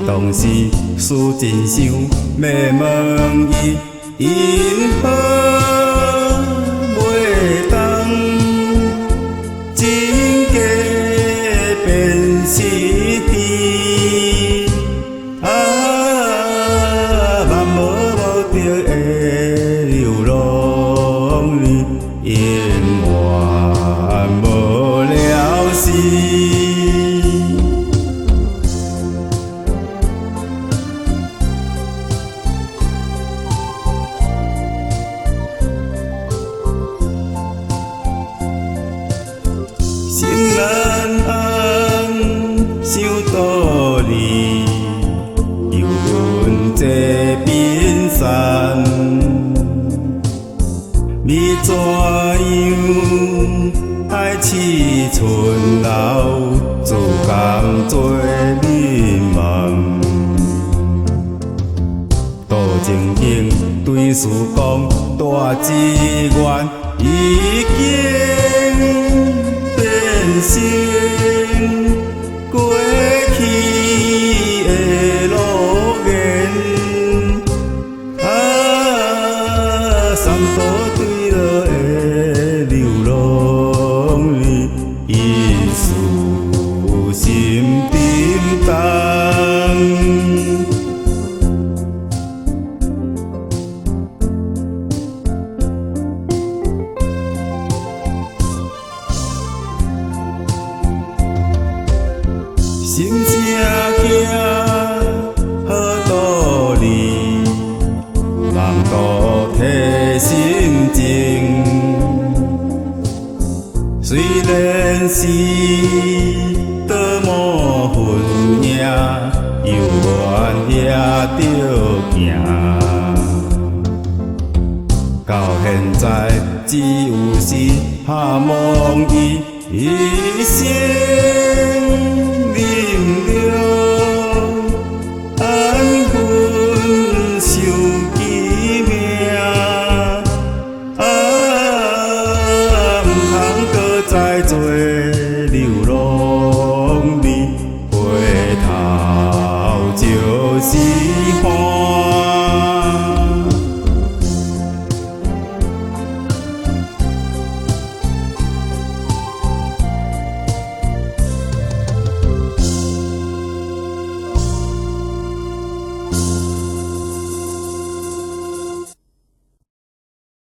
当时思真想要问伊，因何袂当真假变是非？万无目的的流浪里，永远无了时。心难安，想道理，犹阮这变散。你怎样爱似春流，自甘做美梦？多情景对事讲，大志愿已经变成过去的路缘。三途对落的流浪里，一丝心沉重。心正惊，好道理，梦都替心情。虽然是倒模份影，犹原也着行。到现在，只有是盼望伊一生忍着安分守己命，不通搁再做。